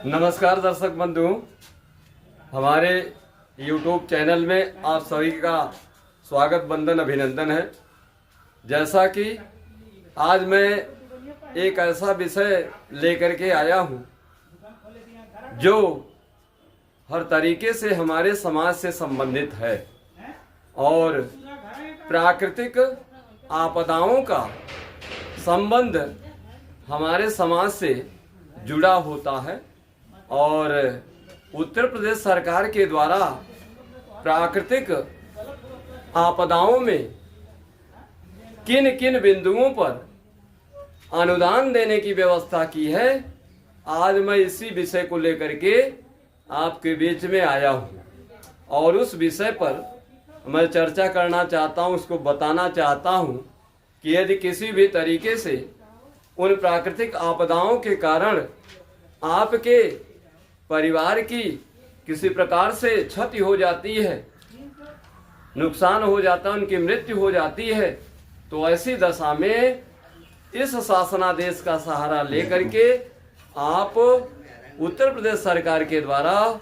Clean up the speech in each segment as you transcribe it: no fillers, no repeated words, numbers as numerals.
नमस्कार दर्शक बंधु, हमारे YouTube चैनल में आप सभी का स्वागत वंदन अभिनंदन है। जैसा कि आज मैं एक ऐसा विषय लेकर के आया हूँ जो हर तरीके से हमारे समाज से संबंधित है और प्राकृतिक आपदाओं का संबंध हमारे समाज से जुड़ा होता है और उत्तर प्रदेश सरकार के द्वारा प्राकृतिक आपदाओं में किन किन बिंदुओं पर अनुदान देने की व्यवस्था की है, आज मैं इसी विषय को लेकर के आपके बीच में आया हूँ और उस विषय पर मैं चर्चा करना चाहता हूँ, उसको बताना चाहता हूँ कि यदि किसी भी तरीके से उन प्राकृतिक आपदाओं के कारण आपके परिवार की किसी प्रकार से क्षति हो जाती है, नुकसान हो जाता है, उनकी मृत्यु हो जाती है, तो ऐसी दशा में इस शासनादेश का सहारा लेकर के आप उत्तर प्रदेश सरकार के द्वारा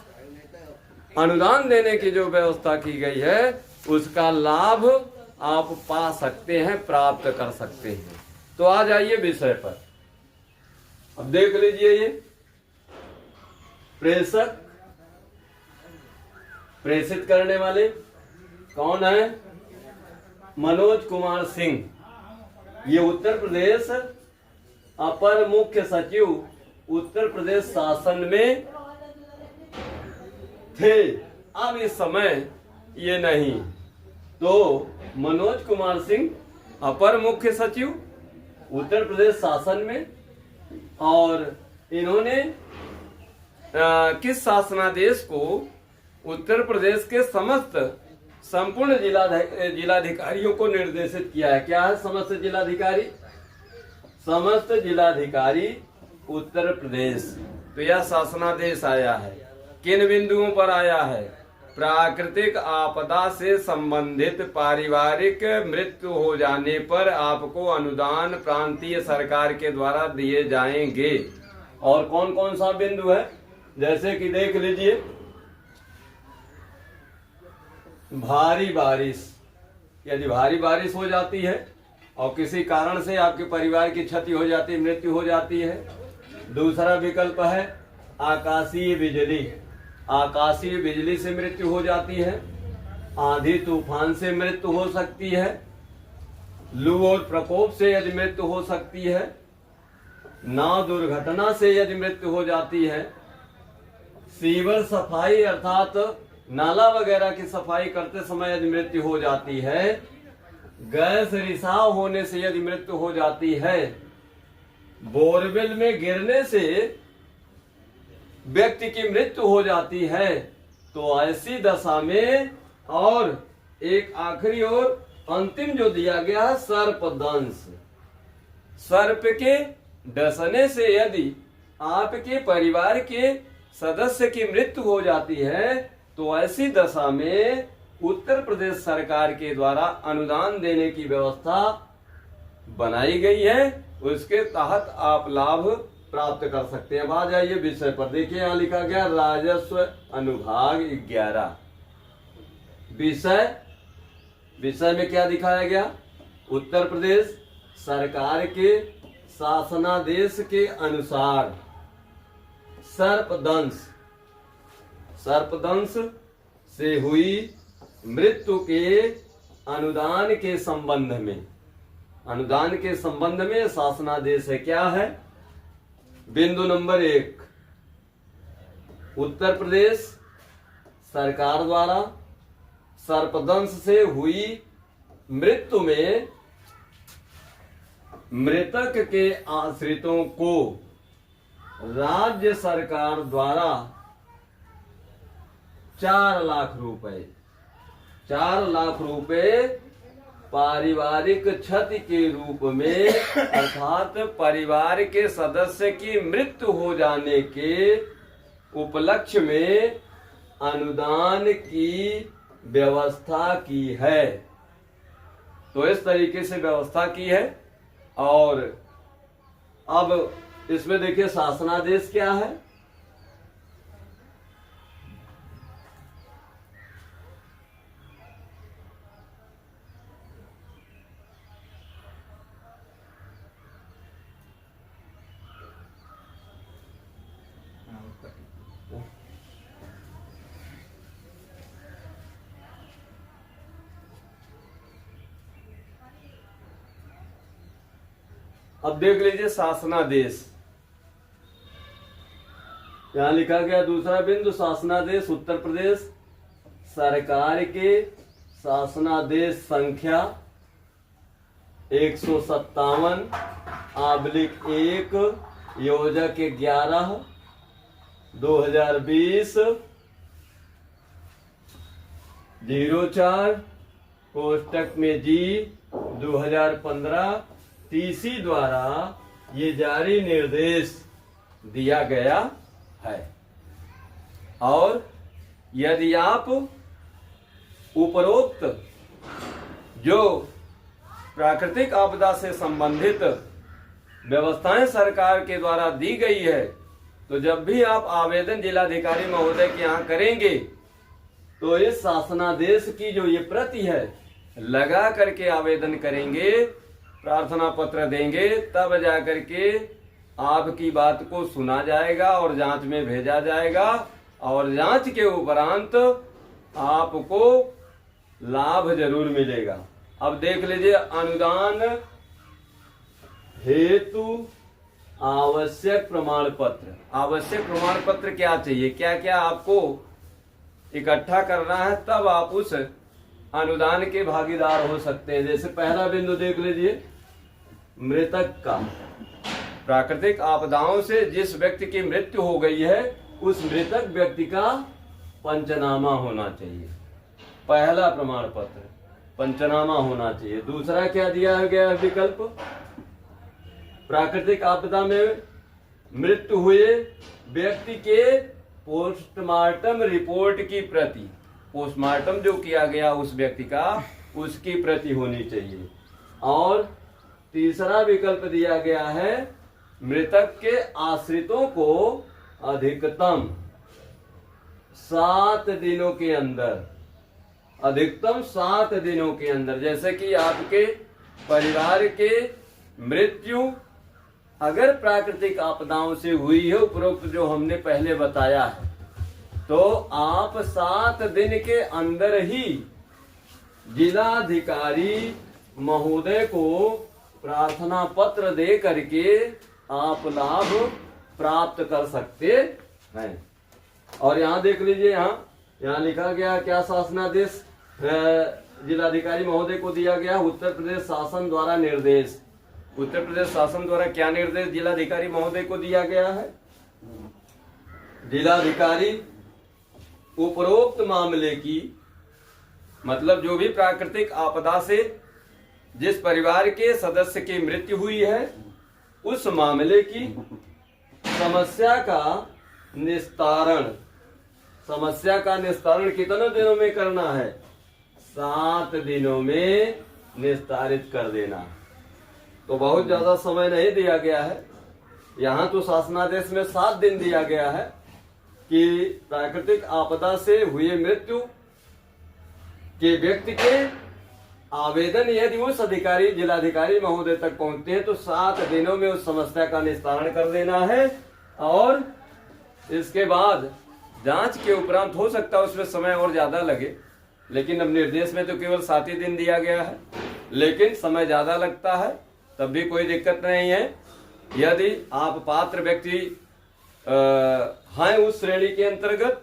अनुदान देने की जो व्यवस्था की गई है उसका लाभ आप पा सकते हैं, प्राप्त कर सकते हैं। तो आ जाइए विषय पर। अब देख लीजिए, ये प्रेषित करने वाले कौन है? मनोज कुमार सिंह। ये उत्तर प्रदेश अपर मुख्य सचिव उत्तर प्रदेश शासन में थे। अब इस समय ये नहीं, तो मनोज कुमार सिंह अपर मुख्य सचिव उत्तर प्रदेश शासन में, और इन्होंने किस शासनादेश को उत्तर प्रदेश के समस्त संपूर्ण जिलाधिकारियों को निर्देशित किया है। क्या है समस्त जिलाधिकारी? समस्त जिलाधिकारी उत्तर प्रदेश। तो यह शासनादेश आया है, किन बिंदुओं पर आया है? प्राकृतिक आपदा से संबंधित पारिवारिक मृत्यु हो जाने पर आपको अनुदान प्रांतीय सरकार के द्वारा दिए जाएंगे। और कौन कौन सा बिंदु है? जैसे कि देख लीजिए, भारी बारिश, यदि भारी बारिश हो जाती है और किसी कारण से आपके परिवार की क्षति हो जाती है, मृत्यु हो जाती है। दूसरा विकल्प है आकाशीय बिजली, आकाशीय बिजली से मृत्यु हो जाती है। आंधी तूफान से मृत्यु हो सकती है। लू और प्रकोप से यदि मृत्यु हो सकती है। नाव दुर्घटना से यदि मृत्यु हो जाती है। सीवर सफाई अर्थात नाला वगैरह की सफाई करते समय यदि मृत्यु हो जाती है। गैस रिसाव होने से यदि मृत्यु हो जाती है। बोरवेल में गिरने से व्यक्ति की मृत्यु हो जाती है। तो ऐसी दशा में, और एक आखिरी और अंतिम जो दिया गया है सर्पदंश, सर्प के डसने से यदि आपके परिवार के सदस्य की मृत्यु हो जाती है, तो ऐसी दशा में उत्तर प्रदेश सरकार के द्वारा अनुदान देने की व्यवस्था बनाई गई है। उसके तहत आप लाभ प्राप्त कर सकते हैं। अब आ जाइए विषय पर। देखिए, यहाँ लिखा गया राजस्व अनुभाग 11। विषय में क्या दिखाया गया? उत्तर प्रदेश सरकार के शासनादेश के अनुसार सर्पदंश से हुई मृत्यु के अनुदान के संबंध में शासनादेश है। क्या है? बिंदु नंबर 1, उत्तर प्रदेश सरकार द्वारा सर्पदंश से हुई मृत्यु में मृतक के आश्रितों को राज्य सरकार द्वारा 4 लाख रुपए पारिवारिक क्षति के रूप में, अर्थात परिवार के सदस्य की मृत्यु हो जाने के उपलक्ष्य में अनुदान की व्यवस्था की है। तो इस तरीके से व्यवस्था की है। और अब इसमें देखिए शासनादेश क्या है। अब देख लीजिए शासनादेश, यहां लिखा गया दूसरा बिंदु, शासनादेश उत्तर प्रदेश सरकार के शासनादेश संख्या 157/1 योजक 11 2020 04 कोष्टक में जी 2015 टीसी द्वारा ये जारी निर्देश दिया गया है। और यदि आप उपरोक्त जो प्राकृतिक आपदा से संबंधित व्यवस्थाएं सरकार के द्वारा दी गई है, तो जब भी आप आवेदन जिलाधिकारी महोदय के यहाँ करेंगे तो इस शासनादेश की जो ये प्रति है लगा करके आवेदन करेंगे, प्रार्थना पत्र देंगे, तब जाकर के आपकी बात को सुना जाएगा और जांच में भेजा जाएगा और जांच के उपरांत आपको लाभ जरूर मिलेगा। अब देख लीजिए, अनुदान हेतु आवश्यक प्रमाण पत्र। आवश्यक प्रमाण पत्र क्या चाहिए, क्या क्या आपको इकट्ठा करना है, तब आप उस अनुदान के भागीदार हो सकते हैं। जैसे पहला बिंदु देख लीजिए, मृतक का, प्राकृतिक आपदाओं से जिस व्यक्ति की मृत्यु हो गई है उस मृतक व्यक्ति का पंचनामा होना चाहिए। पहला प्रमाण पत्र पंचनामा होना चाहिए। दूसरा क्या दिया गया विकल्प, प्राकृतिक आपदा में मृत्यु हुए व्यक्ति के पोस्टमार्टम रिपोर्ट की प्रति, पोस्टमार्टम जो किया गया उस व्यक्ति का, उसकी प्रति होनी चाहिए। और तीसरा विकल्प दिया गया है, मृतक के आश्रितों को अधिकतम 7 दिनों के अंदर, अधिकतम 7 दिनों के अंदर, जैसे कि आपके परिवार के मृत्यु अगर प्राकृतिक आपदाओं से हुई है, उपरोक्त जो हमने पहले बताया है, तो आप 7 दिन के अंदर ही जिलाधिकारी महोदय को प्रार्थना पत्र दे करके आप लाभ प्राप्त कर सकते हैं। और यहाँ देख लीजिए, यहाँ लिखा गया क्या शासनादेश जिलाधिकारी महोदय को दिया गया, उत्तर प्रदेश शासन द्वारा निर्देश। उत्तर प्रदेश शासन द्वारा क्या निर्देश जिलाधिकारी महोदय को दिया गया है, जिलाधिकारी उपरोक्त मामले की, मतलब जो भी प्राकृतिक आपदा से जिस परिवार के सदस्य की मृत्यु हुई है उस मामले की समस्या का निस्तारण, समस्या का निस्तारण कितने दिनों में करना है, 7 दिनों में निस्तारित कर देना। तो बहुत ज्यादा समय नहीं दिया गया है। यहाँ तो शासनादेश में 7 दिन दिया गया है कि प्राकृतिक आपदा से हुए मृत्यु के व्यक्ति के आवेदन यदि उस अधिकारी जिलाधिकारी महोदय तक पहुंचते हैं तो 7 दिनों में उस समस्या का निस्तारण कर देना है। और इसके बाद जांच के उपरांत हो सकता है उसमें समय और ज्यादा लगे, लेकिन अब निर्देश में तो केवल 7 ही दिन दिया गया है, लेकिन समय ज्यादा लगता है तब भी कोई दिक्कत नहीं है। यदि आप पात्र व्यक्ति हैं उस श्रेणी के अंतर्गत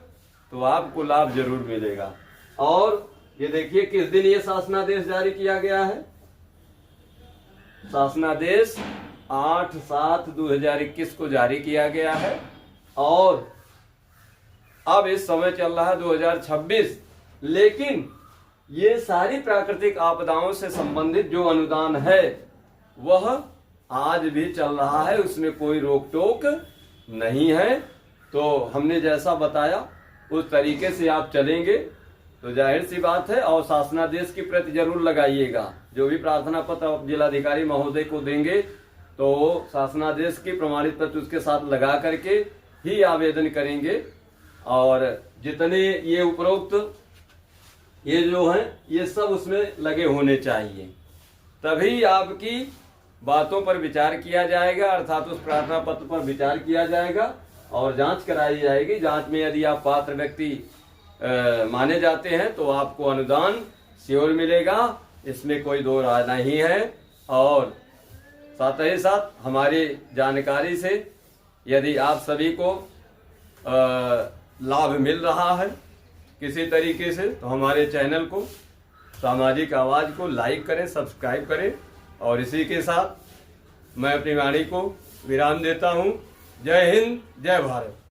तो आपको लाभ जरूर मिलेगा। और ये देखिए किस दिन ये शासनादेश जारी किया गया है, शासनादेश 8/7/2021 को जारी किया गया है। और अब इस समय चल रहा है 2026, लेकिन ये सारी प्राकृतिक आपदाओं से संबंधित जो अनुदान है वह आज भी चल रहा है, उसमें कोई रोक टोक नहीं है। तो हमने जैसा बताया उस तरीके से आप चलेंगे तो जाहिर सी बात है। और शासनादेश की प्रति जरूर लगाइएगा, जो भी प्रार्थना पत्र आप जिलाधिकारी महोदय को देंगे तो शासनादेश की प्रमाणित पत्र उसके साथ लगा करके ही आवेदन करेंगे। और जितने ये उपरोक्त ये जो हैं ये सब उसमें लगे होने चाहिए, तभी आपकी बातों पर विचार किया जाएगा, अर्थात उस प्रार्थना पत्र पर विचार किया जाएगा और जांच कराई जाएगी। जांच में यदि आप पात्र व्यक्ति माने जाते हैं तो आपको अनुदान श्योर मिलेगा, इसमें कोई दो राय नहीं है। और साथ ही साथ हमारी जानकारी से यदि आप सभी को लाभ मिल रहा है किसी तरीके से, तो हमारे चैनल को, सामाजिक आवाज़ को लाइक करें, सब्सक्राइब करें। और इसी के साथ मैं अपनी वाणी को विराम देता हूँ। जय हिंद, जय भारत।